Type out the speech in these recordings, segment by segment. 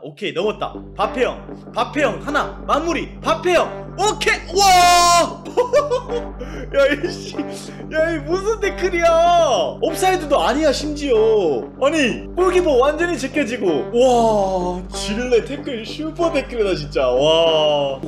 오케이 넘었다. 바페형 하나 마무리. 바페형 오케이. 와 야 이씨 야 이 무슨 태클이야. 옵사이드도 아니야 심지어. 아니 골키퍼 완전히 제껴지고. 와 지를레 태클 슈퍼 태클이다 진짜. 와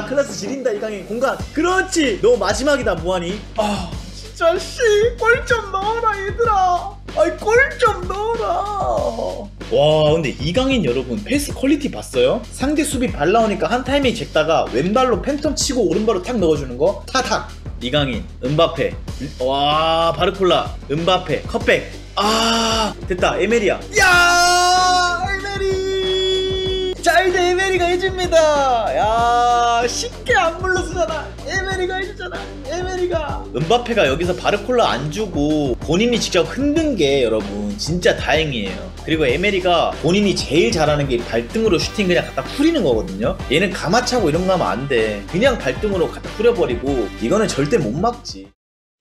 클래스 지린다 이강인. 공간 그렇지. 너 마지막이다 무한이. 아 진짜 씨 골 좀 넣어라 얘들아. 아이 골 좀 넣어라. 와 근데 이강인 여러분 패스 퀄리티 봤어요? 상대 수비 발 나오니까 한 타이밍 쟀다가 왼발로 팬텀 치고 오른발로 탁 넣어주는 거. 타탁. 이강인 음바페. 와 바르콜라 음바페 컷백. 아 됐다. 에메리야. 야 에메리. 자 이제 에메리가 해줍니다. 야 쉽게 안 불러주잖아. 에메리가 해주잖아. 에메리가. 음바페가 여기서 바르콜라 안 주고 본인이 직접 흔든 게 여러분 진짜 다행이에요. 그리고 에메리가 본인이 제일 잘하는 게 발등으로 슈팅 그냥 갖다 후리는 거거든요. 얘는 가마차고 이런 거 하면 안 돼. 그냥 발등으로 갖다 후려버리고 이거는 절대 못 막지.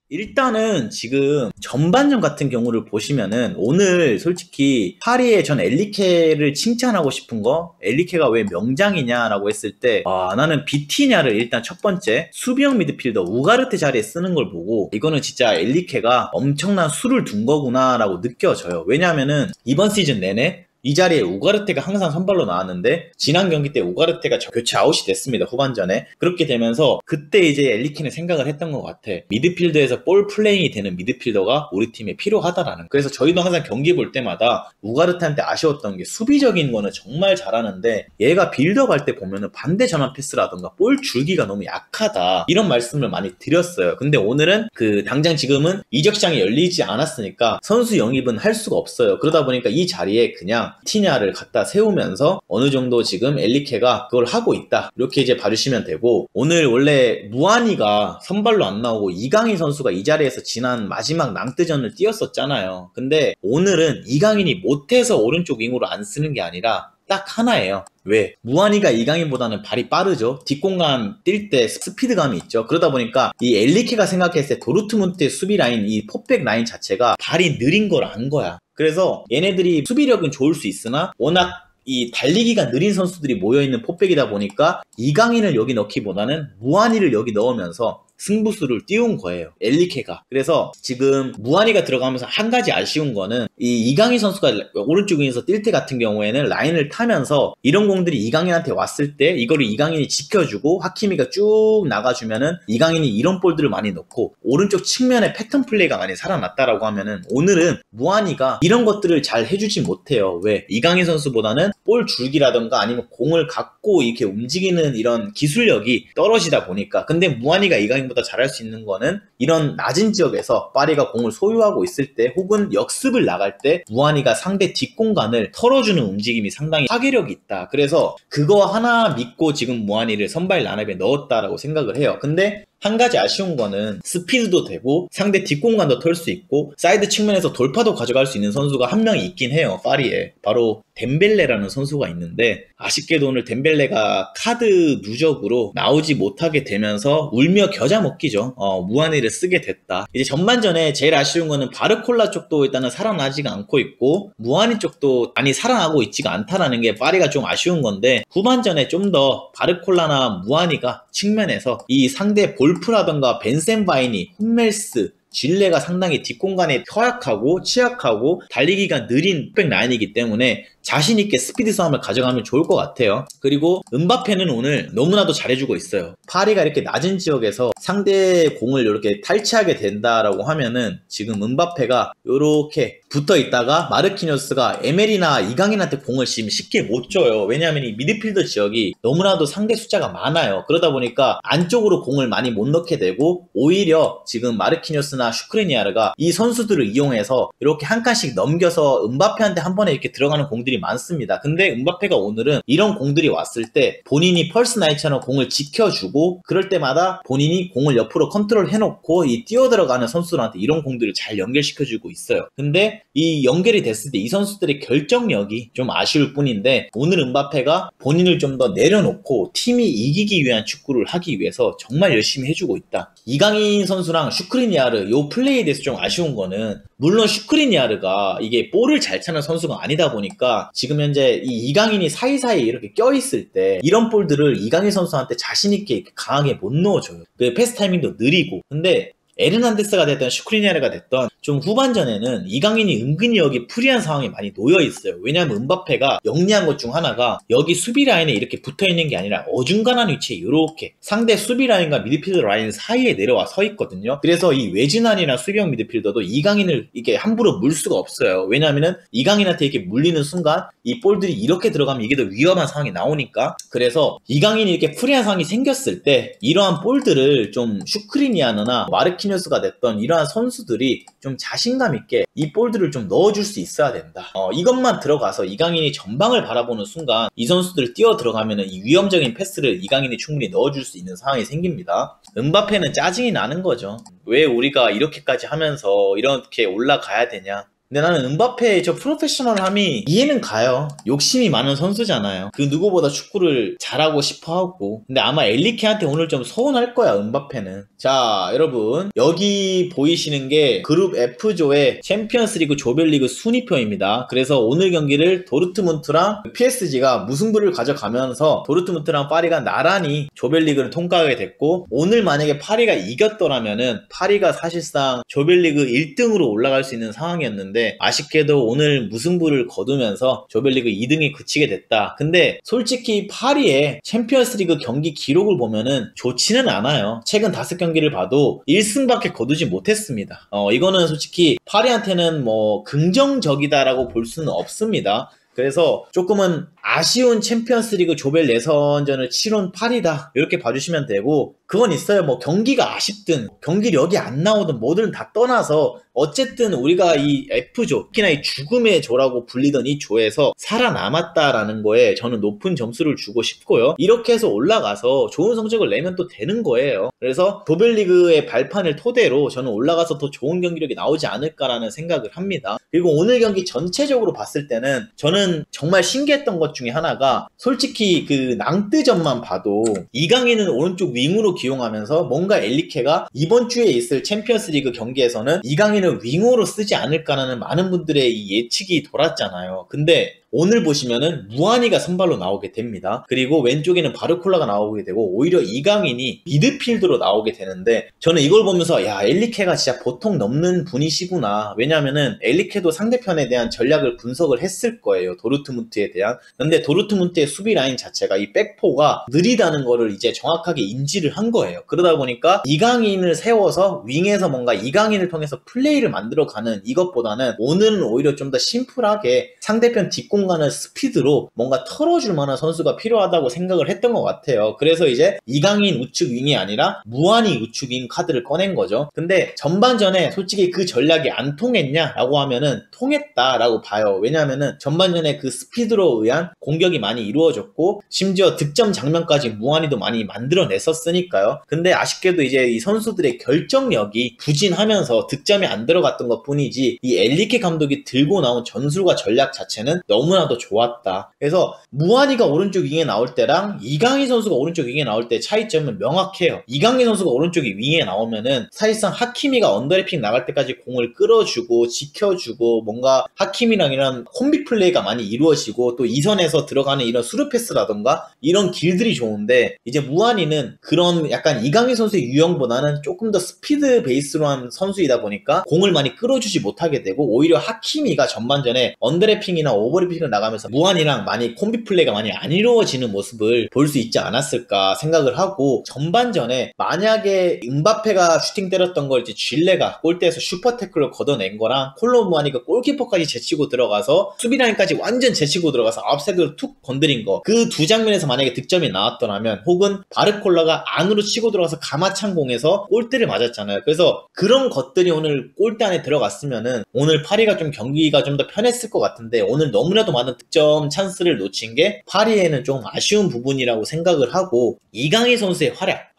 일단은 지금 전반전 같은 경우를 보시면은 오늘 솔직히 파리의 전 엘리케를 칭찬하고 싶은 거, 엘리케가 왜 명장이냐라고 했을 때 나는 비티냐를 일단 첫 번째 수비형 미드필더 우가르테 자리에 쓰는 걸 보고 이거는 진짜 엘리케가 엄청난 수를 둔 거구나 라고 느껴져요. 왜냐하면은 이번 시즌 내내 이 자리에 우가르테가 항상 선발로 나왔는데 지난 경기 때 우가르테가 교체 아웃이 됐습니다. 후반전에. 그렇게 되면서 그때 이제 엘리케는 생각을 했던 것 같아. 미드필더에서 볼 플레잉이 되는 미드필더가 우리 팀에 필요하다라는. 그래서 저희도 항상 경기 볼 때마다 우가르테한테 아쉬웠던 게 수비적인 거는 정말 잘하는데 얘가 빌드업 할 때 보면은 반대 전환 패스라던가 볼 줄기가 너무 약하다 이런 말씀을 많이 드렸어요. 근데 오늘은 당장 지금은 이적 시장이 열리지 않았으니까 선수 영입은 할 수가 없어요. 그러다 보니까 이 자리에 그냥 티냐를 갖다 세우면서 어느 정도 지금 엘리케가 그걸 하고 있다 이렇게 이제 봐주시면 되고, 오늘 원래 무한이가 선발로 안 나오고 이강인 선수가 이 자리에서 지난 마지막 낭뜨전을 뛰었었잖아요. 근데 오늘은 이강인이 못해서 오른쪽 윙으로 안 쓰는 게 아니라 딱 하나예요. 왜? 무한이가 이강인보다는 발이 빠르죠. 뒷공간 뛸 때 스피드감이 있죠. 그러다 보니까 이 엘리케가 생각했을 때 도르트문트의 수비 라인, 이 포백 라인 자체가 발이 느린 걸 안 거야. 그래서 얘네들이 수비력은 좋을 수 있으나 워낙 이 달리기가 느린 선수들이 모여있는 포백이다 보니까 이강인을 여기 넣기보다는 무한이를 여기 넣으면서 승부수를 띄운 거예요, 엘리케가. 그래서 지금 무한이가 들어가면서 한 가지 아쉬운 거는 이 이강인 선수가 오른쪽 위에서 뛸 때 같은 경우에는 라인을 타면서 이런 공들이 이강인한테 왔을 때 이거를 이강인이 지켜주고 하키미가 쭉 나가주면은 이강인이 이런 볼들을 많이 넣고 오른쪽 측면에 패턴 플레이가 많이 살아났다라고 하면은 오늘은 무한이가 이런 것들을 잘 해주지 못해요. 왜? 이강인 선수보다는 볼 줄기라던가 아니면 공을 갖고 이렇게 움직이는 이런 기술력이 떨어지다 보니까. 근데 무한이가 이강인 보다 잘할 수 있는 거는 이런 낮은 지역에서 파리가 공을 소유하고 있을 때 혹은 역습을 나갈 때 무한이가 상대 뒷공간을 털어주는 움직임이 상당히 파괴력이 있다. 그래서 그거 하나 믿고 지금 무한이를 선발 라인업에 넣었다라고 생각을 해요. 근데 한 가지 아쉬운 거는 스피드도 되고 상대 뒷공간도 털 수 있고 사이드 측면에서 돌파도 가져갈 수 있는 선수가 한 명이 있긴 해요, 파리에. 바로 덴벨레라는 선수가 있는데 아쉽게도 오늘 덴벨레가 카드 누적으로 나오지 못하게 되면서 울며 겨자 먹기죠. 무한이를 쓰게 됐다. 이제 전반전에 제일 아쉬운 거는 바르콜라 쪽도 일단은 살아나지가 않고 있고 무한이 쪽도 많이 살아나고 있지가 않다라는 게 파리가 좀 아쉬운 건데, 후반전에 좀 더 바르콜라나 무한이가 측면에서 이 상대 볼프라던가 벤센바이니, 홈멜스, 질레가 상당히 뒷공간에 허약하고 취약하고 달리기가 느린 백 라인이기 때문에 자신있게 스피드 싸움을 가져가면 좋을 것 같아요. 그리고 음바페는 오늘 너무나도 잘해주고 있어요. 파리가 이렇게 낮은 지역에서 상대의 공을 이렇게 탈취하게 된다라고 하면은 지금 음바페가 이렇게 붙어 있다가 마르키뉴스가 에메리나 이강인한테 공을 지금 쉽게 못 줘요. 왜냐하면 이 미드필더 지역이 너무나도 상대 숫자가 많아요. 그러다 보니까 안쪽으로 공을 많이 못 넣게 되고 오히려 지금 마르키뉴스나 슈크리니아르가 이 선수들을 이용해서 이렇게 한 칸씩 넘겨서 음바페한테 한 번에 이렇게 들어가는 공들이 많습니다. 근데 음바페가 오늘은 이런 공들이 왔을 때 본인이 펄스9처럼 공을 지켜주고 그럴 때마다 본인이 공을 옆으로 컨트롤 해놓고 이 뛰어들어가는 선수들한테 이런 공들을 잘 연결시켜주고 있어요. 근데 이 연결이 됐을 때 이 선수들의 결정력이 좀 아쉬울 뿐인데 오늘 음바페가 본인을 좀 더 내려놓고 팀이 이기기 위한 축구를 하기 위해서 정말 열심히 해주고 있다. 이강인 선수랑 슈크리니아르 요 플레이에 대해서 좀 아쉬운 거는 물론 슈크리니아르가 이게 볼을 잘 차는 선수가 아니다 보니까 지금 현재 이 이강인이 사이사이에 이렇게 껴있을 때 이런 볼들을 이강인 선수한테 자신있게 강하게 못 넣어줘요. 그 패스 타이밍도 느리고. 근데 에르난데스가 됐던 슈크리니아르가 됐던 좀 후반전에는 이강인이 은근히 여기 프리한 상황이 많이 놓여 있어요. 왜냐하면 음바페가 영리한 것 중 하나가 여기 수비 라인에 이렇게 붙어 있는 게 아니라 어중간한 위치에 이렇게 상대 수비 라인과 미드필더 라인 사이에 내려와 서 있거든요. 그래서 이 외진환이나 수비형 미드필더도 이강인을 이게 함부로 물 수가 없어요. 왜냐하면은 이강인한테 이렇게 물리는 순간 이 볼들이 이렇게 들어가면 이게 더 위험한 상황이 나오니까. 그래서 이강인이 이렇게 프리한 상황이 생겼을 때 이러한 볼들을 좀 슈크리니아르나 마르키뉴스가 됐던 이러한 선수들이 좀 자신감 있게 이 볼들을 좀 넣어줄 수 있어야 된다. 이것만 들어가서 이강인이 전방을 바라보는 순간 이 선수들을 뛰어 들어가면은 이 위험적인 패스를 이강인이 충분히 넣어줄 수 있는 상황이 생깁니다. 음바페는 짜증이 나는 거죠. 왜 우리가 이렇게까지 하면서 이렇게 올라가야 되냐. 근데 나는 음바페의 저 프로페셔널함이 이해는 가요. 욕심이 많은 선수잖아요. 그 누구보다 축구를 잘하고 싶어하고. 근데 아마 엘리케한테 오늘 좀 서운할 거야, 음바페는. 자, 여러분 여기 보이시는 게 그룹 F조의 챔피언스리그 조별리그 순위표입니다. 그래서 오늘 경기를 도르트문트랑 PSG가 무승부를 가져가면서 도르트문트랑 파리가 나란히 조별리그를 통과하게 됐고, 오늘 만약에 파리가 이겼더라면은 파리가 사실상 조별리그 1등으로 올라갈 수 있는 상황이었는데 아쉽게도 오늘 무승부를 거두면서 조별리그 2등에 그치게 됐다. 근데 솔직히 파리의 챔피언스리그 경기 기록을 보면은 좋지는 않아요. 최근 5경기를 봐도 1승밖에 거두지 못했습니다. 이거는 솔직히 파리한테는 뭐 긍정적이다라고 볼 수는 없습니다. 그래서 조금은 아쉬운 챔피언스리그 조별 예선전을 치른 파리다 이렇게 봐주시면 되고, 그건 있어요. 뭐 경기가 아쉽든 경기력이 안 나오든 뭐든 다 떠나서 어쨌든 우리가 이 F조, 특히나 이 죽음의 조라고 불리던 이 조에서 살아남았다라는 거에 저는 높은 점수를 주고 싶고요. 이렇게 해서 올라가서 좋은 성적을 내면 또 되는 거예요. 그래서 조별리그의 발판을 토대로 저는 올라가서 더 좋은 경기력이 나오지 않을까라는 생각을 합니다. 그리고 오늘 경기 전체적으로 봤을 때는 저는 정말 신기했던 것 중에 하나가, 솔직히 그 낭뜨전만 봐도 이강인은 오른쪽 윙으로 기용하면서 뭔가 엘리케가 이번 주에 있을 챔피언스리그 경기에서는 이강인을 윙으로 쓰지 않을까라는 많은 분들의 이 예측이 돌았잖아요. 근데 오늘 보시면은 무한이가 선발로 나오게 됩니다. 그리고 왼쪽에는 바르콜라가 나오게 되고 오히려 이강인이 미드필드로 나오게 되는데, 저는 이걸 보면서 야, 엘리케가 진짜 보통 넘는 분이시구나. 왜냐면은 엘리케도 상대편에 대한 전략을 분석을 했을 거예요, 도르트문트에 대한. 근데 도르트문트의 수비 라인 자체가 이 백포가 느리다는 거를 이제 정확하게 인지를 한 거예요. 그러다 보니까 이강인을 세워서 윙에서 뭔가 이강인을 통해서 플레이를 만들어가는 이것보다는 오늘은 오히려 좀 더 심플하게 상대편 뒷공간을 스피드로 뭔가 털어줄 만한 선수가 필요하다고 생각을 했던 것 같아요. 그래서 이제 이강인 우측 윙이 아니라 무한이 우측 윙 카드를 꺼낸 거죠. 근데 전반전에 솔직히 그 전략이 안 통했냐라고 하면은 통했다라고 봐요. 왜냐하면은 전반전에 그 스피드로 의한 공격이 많이 이루어졌고 심지어 득점 장면까지 무한이도 많이 만들어냈었으니까요. 근데 아쉽게도 이제 이 선수들의 결정력이 부진하면서 득점이 안 들어갔던 것 뿐이지, 이 엘리케 감독이 들고 나온 전술과 전략 자체는 너무나도 좋았다. 그래서 무한이가 오른쪽 윙에 나올 때랑 이강인 선수가 오른쪽 윙에 나올 때 차이점은 명확해요. 이강인 선수가 오른쪽 윙에 나오면은 사실상 하키미가 언더래핑 나갈 때까지 공을 끌어주고 지켜주고 뭔가 하키미랑 이런 콤비 플레이가 많이 이루어지고 또 이선에서 들어가는 이런 수루 패스라던가 이런 길들이 좋은데, 이제 무한이는 그런 약간 이강인 선수의 유형보다는 조금 더 스피드 베이스로 한 선수이다 보니까 공을 많이 끌어주지 못하게 되고, 오히려 하키미가 전반전에 언더래핑이나 오버래핑을 나가면서 무한이랑 많이 콤비 플레이가 많이 안 이루어지는 모습을 볼 수 있지 않았을까 생각을 하고, 전반전에 만약에 음바페가 슈팅 때렸던 걸 이제 질레가 골대에서 슈퍼 태클로 걷어낸 거랑 콜로 무한이가 골키퍼까지 제치고 들어가서 수비라인까지 완전 제치고 들어가서 아웃사이드로 툭 건드린 거, 그 두 장면에서 만약에 득점이 나왔더라면, 혹은 바르콜라가 안으로 치고 들어가서 가마찬 공에서 골대를 맞았잖아요. 그래서 그런 것들이 오늘 골대 안에 들어갔으면은 오늘 파리가 좀 경기가 좀 더 편했을 것 같은데, 오늘 너무나도 많은 득점 찬스를 놓친 게 파리에는 좀 아쉬운 부분이라고 생각을 하고, 이강인 선수의 활약,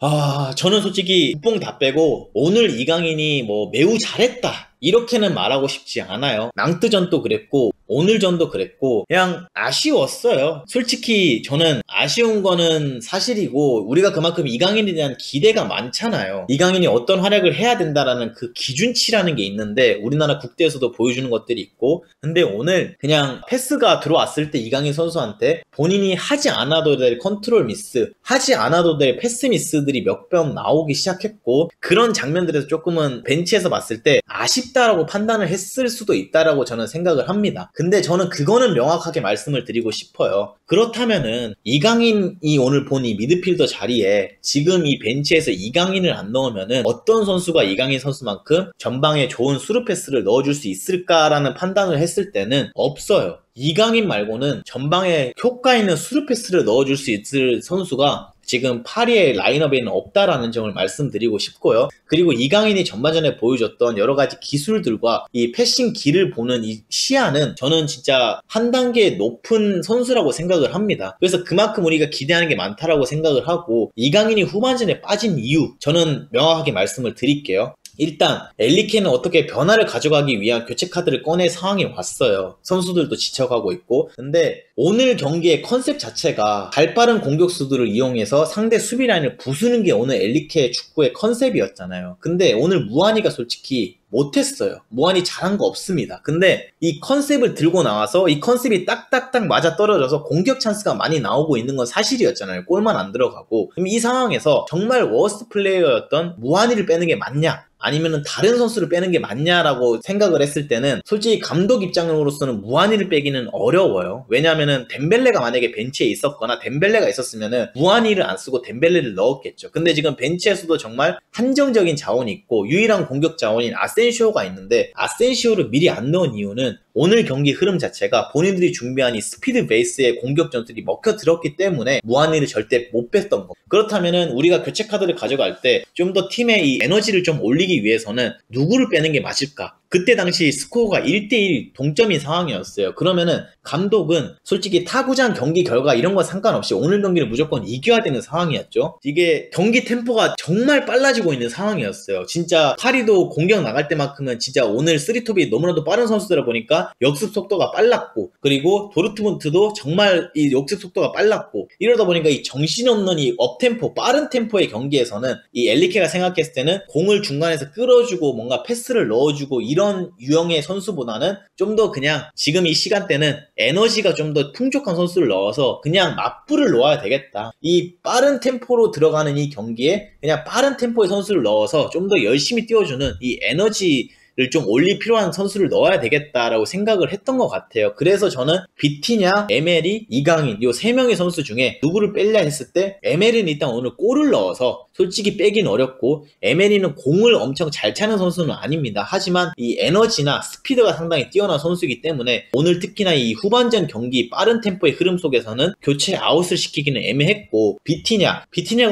저는 솔직히 국뽕 다 빼고 오늘 이강인이 뭐 매우 잘했다 이렇게는 말하고 싶지 않아요. 낭뜨전도 그랬고 오늘전도 그랬고 그냥 아쉬웠어요. 솔직히 저는 아쉬운 거는 사실이고 우리가 그만큼 이강인에 대한 기대가 많잖아요. 이강인이 어떤 활약을 해야 된다라는 그 기준치라는 게 있는데 우리나라 국대에서도 보여주는 것들이 있고 근데 오늘 그냥 패스가 들어왔을 때 이강인 선수한테 본인이 하지 않아도 될 컨트롤 미스, 하지 않아도 될 패스 미스들이 몇 번 나오기 시작했고 그런 장면들에서 조금은 벤치에서 봤을 때 아쉽다라고 판단을 했을 수도 있다라고 저는 생각을 합니다. 근데 저는 그거는 명확하게 말씀을 드리고 싶어요. 그렇다면은 이강인이 오늘 본 이 미드필더 자리에 지금 이 벤치에서 이강인을 안 넣으면은 어떤 선수가 이강인 선수만큼 전방에 좋은 수루 패스를 넣어줄 수 있을까라는 판단을 했을 때는 없어요. 이강인 말고는 전방에 효과 있는 수루 패스를 넣어줄 수 있을 선수가 지금 파리의 라인업에는 없다라는 점을 말씀드리고 싶고요. 그리고 이강인이 전반전에 보여줬던 여러 가지 기술들과 이 패싱 길을 보는 이 시야는 저는 진짜 한 단계 높은 선수라고 생각을 합니다. 그래서 그만큼 우리가 기대하는 게 많다라고 생각을 하고 이강인이 후반전에 빠진 이유 저는 명확하게 말씀을 드릴게요. 일단 엘리케는 어떻게 변화를 가져가기 위한 교체 카드를 꺼낼 상황이 왔어요. 선수들도 지쳐가고 있고 근데 오늘 경기의 컨셉 자체가 발빠른 공격수들을 이용해서 상대 수비 라인을 부수는 게 오늘 엘리케 축구의 컨셉이었잖아요. 근데 오늘 무한이가 솔직히 못했어요. 무한이 잘한 거 없습니다. 근데 이 컨셉을 들고 나와서 이 컨셉이 딱딱딱 맞아 떨어져서 공격 찬스가 많이 나오고 있는 건 사실이었잖아요. 골만 안 들어가고. 그럼 이 상황에서 정말 워스트 플레이어였던 무한이를 빼는 게 맞냐? 아니면은 다른 선수를 빼는 게 맞냐라고 생각을 했을 때는 솔직히 감독 입장으로서는 무한이를 빼기는 어려워요. 왜냐면은 덴벨레가 만약에 벤치에 있었거나 덴벨레가 있었으면은 무한이를 안 쓰고 덴벨레를 넣었겠죠. 근데 지금 벤치에서도 정말 한정적인 자원이 있고 유일한 공격 자원인 아센시오가 있는데 아센시오를 미리 안 넣은 이유는 오늘 경기 흐름 자체가 본인들이 준비한 이 스피드 베이스의 공격 전술이 먹혀들었기 때문에 무한리를 절대 못 뺐던 거. 그렇다면은 우리가 교체 카드를 가져갈 때 좀 더 팀의 이 에너지를 좀 올리기 위해서는 누구를 빼는 게 맞을까? 그때 당시 스코어가 1대1 동점인 상황이었어요. 그러면은 감독은 솔직히 타구장 경기 결과 이런 거 상관없이 오늘 경기를 무조건 이겨야 되는 상황이었죠. 이게 경기 템포가 정말 빨라지고 있는 상황이었어요. 진짜 파리도 공격 나갈 때만큼은 진짜 오늘 쓰리톱이 너무나도 빠른 선수들을 보니까 역습 속도가 빨랐고 그리고 도르트문트도 정말 이 역습 속도가 빨랐고 이러다 보니까 이 정신없는 이 업템포 빠른 템포의 경기에서는 이 엘리케가 생각했을 때는 공을 중간에서 끌어주고 뭔가 패스를 넣어주고 이런 유형의 선수보다는 좀 더 그냥 지금 이 시간대는 에너지가 좀 더 풍족한 선수를 넣어서 그냥 맞불을 놓아야 되겠다. 이 빠른 템포로 들어가는 이 경기에 그냥 빠른 템포의 선수를 넣어서 좀 더 열심히 뛰어주는 이 에너지 를 좀 올릴 필요한 선수를 넣어야 되겠다라고 생각을 했던 것 같아요. 그래서 저는 비티냐, 에메리, 이강인 이 세 명의 선수 중에 누구를 뺄냐 했을 때 에메리는 일단 오늘 골을 넣어서 솔직히 빼긴 어렵고 에메리는 공을 엄청 잘 차는 선수는 아닙니다. 하지만 이 에너지나 스피드가 상당히 뛰어난 선수이기 때문에 오늘 특히나 이 후반전 경기 빠른 템포의 흐름 속에서는 교체 아웃을 시키기는 애매했고 비티냐가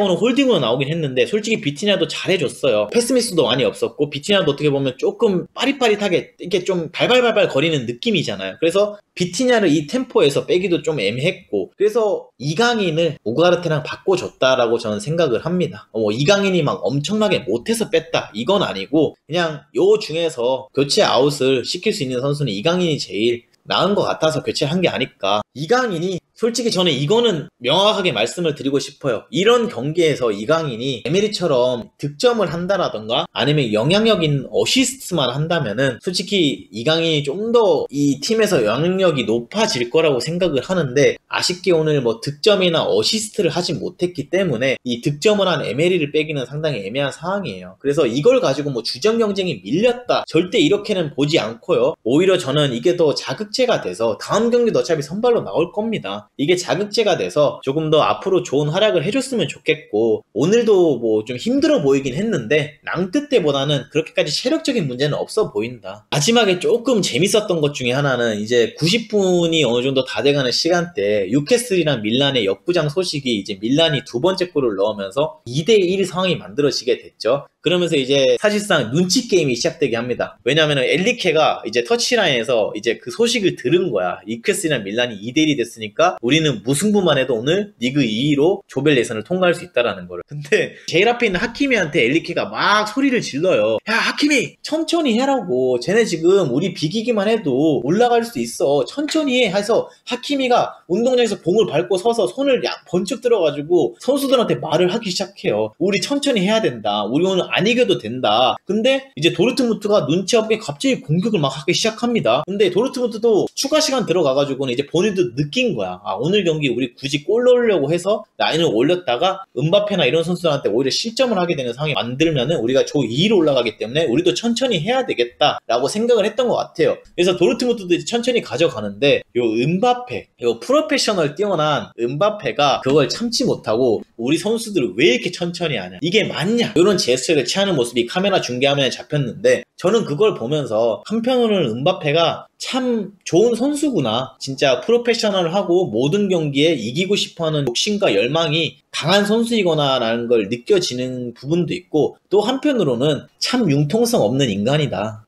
오늘 홀딩으로 나오긴 했는데 솔직히 비티냐도 잘해줬어요. 패스미스도 많이 없었고 비티냐도 어떻게 보면 조금 빠릿빠릿하게 이렇게 좀 발발발발 거리는 느낌이잖아요. 그래서 비티냐를 이 템포에서 빼기도 좀 애매했고 그래서 이강인을 우가르테랑 바꿔줬다라고 저는 생각을 합니다. 이강인이 막 엄청나게 못해서 뺐다 이건 아니고 그냥 요 중에서 교체 아웃을 시킬 수 있는 선수는 이강인이 제일 나은 것 같아서 교체를 한 게 아닐까. 이강인이 솔직히 저는 이거는 명확하게 말씀을 드리고 싶어요. 이런 경기에서 이강인이 에메리처럼 득점을 한다라던가 아니면 영향력 있는 어시스트만 한다면은 솔직히 이강인이 좀 더 이 팀에서 영향력이 높아질 거라고 생각을 하는데 아쉽게 오늘 뭐 득점이나 어시스트를 하지 못했기 때문에 이 득점을 한 에메리를 빼기는 상당히 애매한 상황이에요. 그래서 이걸 가지고 뭐 주전 경쟁이 밀렸다 절대 이렇게는 보지 않고요. 오히려 저는 이게 더 자극제가 돼서 다음 경기도 어차피 선발로 나올 겁니다. 이게 자극제가 돼서 조금 더 앞으로 좋은 활약을 해줬으면 좋겠고 오늘도 뭐 좀 힘들어 보이긴 했는데 낭트 때보다는 그렇게까지 체력적인 문제는 없어 보인다. 마지막에 조금 재밌었던 것 중에 하나는 이제 90분이 어느 정도 다 돼가는 시간대 뉴캐슬이랑 밀란의 역부장 소식이 이제 밀란이 두 번째 골을 넣으면서 2대1 상황이 만들어지게 됐죠. 그러면서 이제 사실상 눈치 게임이 시작되게 합니다. 왜냐하면 엘리케가 이제 터치라인에서 이제 그 소식을 들은 거야. 뉴캐슬이랑 밀란이 2대1이 됐으니까 이유가 우리는 무승부만 해도 오늘 리그 2위로 조별 예선을 통과할 수 있다라는 거를. 근데 제일 앞에 있는 하키미한테 엘리케가 막 소리를 질러요. 야 하키미 천천히 해라고. 쟤네 지금 우리 비기기만 해도 올라갈 수 있어. 천천히 해. 해서 하키미가 운동장에서 봉을 밟고 서서 손을 번쩍 들어가지고 선수들한테 말을 하기 시작해요. 우리 천천히 해야 된다. 우리 오늘 안 이겨도 된다. 근데 이제 도르트문트가 눈치 없게 갑자기 공격을 막 하기 시작합니다. 근데 도르트문트도 추가 시간 들어가가지고는 이제 본인도 느낀 거야. 아 오늘 경기 우리 굳이 골 넣으려고 해서 라인을 올렸다가 음바페나 이런 선수들한테 오히려 실점을 하게 되는 상황이 만들면은 우리가 조 2위로 올라가기 때문에 우리도 천천히 해야 되겠다라고 생각을 했던 것 같아요. 그래서 도르트문트도 이제 천천히 가져가는데 요 음바페, 요 프로페셔널 뛰어난 음바페가 그걸 참지 못하고 우리 선수들을 왜 이렇게 천천히 하냐, 이게 맞냐, 이런 제스처를 취하는 모습이 카메라 중계화면에 잡혔는데 저는 그걸 보면서 한편으로는 음바페가 참 좋은 선수구나, 진짜 프로페셔널하고 모든 경기에 이기고 싶어하는 욕심과 열망이 강한 선수이구나 라는 걸 느껴지는 부분도 있고, 또 한편으로는 참 융통성 없는 인간이다.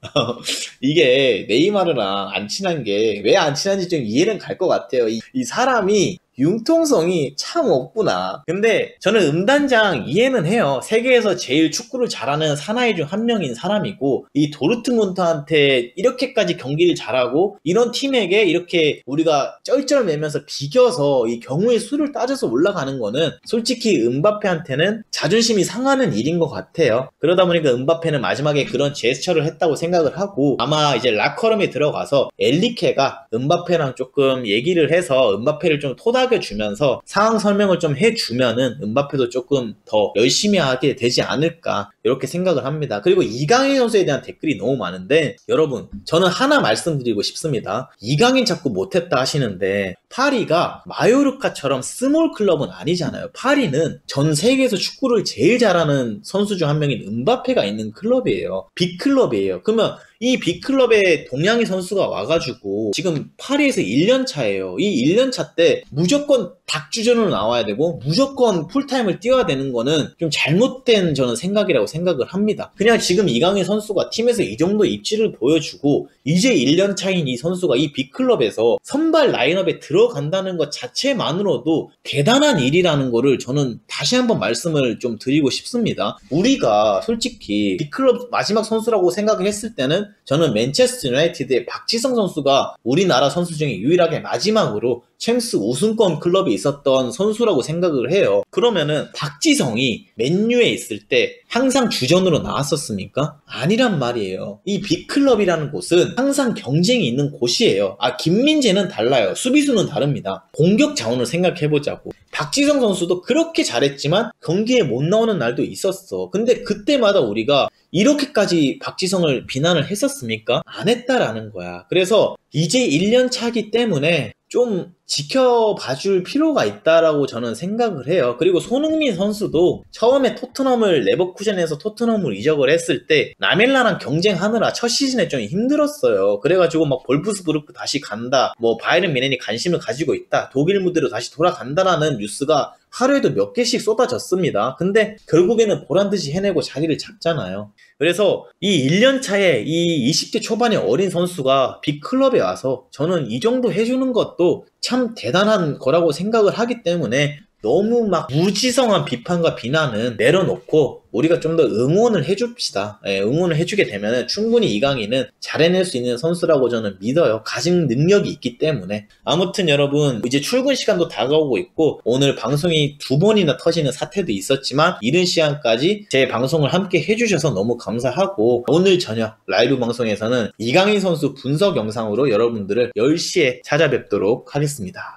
이게 네이마르랑 안 친한 게 왜 안 친한지 좀 이해는 갈 것 같아요. 이 사람이 융통성이 참 없구나. 근데 저는 음단장 이해는 해요. 세계에서 제일 축구를 잘하는 사나이 중 한 명인 사람이고, 이 도르트문트한테 이렇게까지 경기를 잘하고 이런 팀에게 이렇게 우리가 쩔쩔매면서 비겨서 이 경우의 수를 따져서 올라가는 거는 솔직히 음바페한테는 자존심이 상하는 일인 것 같아요. 그러다 보니까 음바페는 마지막에 그런 제스처를 했다고 생각을 하고, 아마 이제 라커룸에 들어가서 엘리케가 음바페랑 조금 얘기를 해서 음바페를 좀 토닥여주면서 상황 설명을 좀 해주면은 음바페도 조금 더 열심히 하게 되지 않을까, 이렇게 생각을 합니다. 그리고 이강인 선수에 대한 댓글이 너무 많은데, 여러분 저는 하나 말씀드리고 싶습니다. 이강인 자꾸 못했다 하시는데 파리가 마요르카처럼 스몰 클럽은 아니잖아요. 파리는 전 세계에서 축구를 제일 잘하는 선수 중 한 명인 음바페가 있는 클럽이에요. 빅클럽이에요. 그러면 이 빅클럽에 동양인 선수가 와가지고 지금 파리에서 1년 차예요. 이 1년 차 때 무조건 닭주전으로 나와야 되고 무조건 풀타임을 뛰어야 되는 거는 좀 잘못된 저는 생각이라고 생각을 합니다. 그냥 지금 이강인 선수가 팀에서 이 정도 입지를 보여주고 이제 1년 차인 이 선수가 이 빅클럽에서 선발 라인업에 들어간다는 것 자체만으로도 대단한 일이라는 거를 저는 다시 한번 말씀을 좀 드리고 싶습니다. 우리가 솔직히 빅클럽 마지막 선수라고 생각을 했을 때는 저는 맨체스터 유나이티드의 박지성 선수가 우리나라 선수 중에 유일하게 마지막으로 챔스 우승권 클럽이 있었던 선수라고 생각을 해요. 그러면은 박지성이 맨유에 있을 때 항상 주전으로 나왔었습니까? 아니란 말이에요. 이 빅클럽이라는 곳은 항상 경쟁이 있는 곳이에요. 아, 김민재는 달라요. 수비수는 다릅니다. 공격 자원을 생각해보자고. 박지성 선수도 그렇게 잘했지만 경기에 못 나오는 날도 있었어. 근데 그때마다 우리가 이렇게까지 박지성을 비난을 했었습니까? 안 했다라는 거야. 그래서 이제 1년 차기 때문에 좀 지켜봐줄 필요가 있다라고 저는 생각을 해요. 그리고 손흥민 선수도 처음에 토트넘을 레버쿠젠에서 토트넘을 이적을 했을 때 라멜라랑 경쟁하느라 첫 시즌에 좀 힘들었어요. 그래가지고 막 볼프스부르크 다시 간다, 뭐 바이에른 뮌헨이 관심을 가지고 있다, 독일 무대로 다시 돌아간다라는 뉴스가 하루에도 몇 개씩 쏟아졌습니다. 근데 결국에는 보란듯이 해내고 자리를 잡잖아요. 그래서 이 1년 차에 이 20대 초반의 어린 선수가 빅클럽에 와서 저는 이 정도 해주는 것도 참 대단한 거라고 생각을 하기 때문에 너무 막 무지성한 비판과 비난은 내려놓고 우리가 좀 더 응원을 해줍시다. 응원을 해주게 되면 충분히 이강인은 잘해낼 수 있는 선수라고 저는 믿어요. 가진 능력이 있기 때문에. 아무튼 여러분, 이제 출근 시간도 다가오고 있고 오늘 방송이 2번이나 터지는 사태도 있었지만 이른 시간까지 제 방송을 함께 해주셔서 너무 감사하고, 오늘 저녁 라이브 방송에서는 이강인 선수 분석 영상으로 여러분들을 10시에 찾아뵙도록 하겠습니다.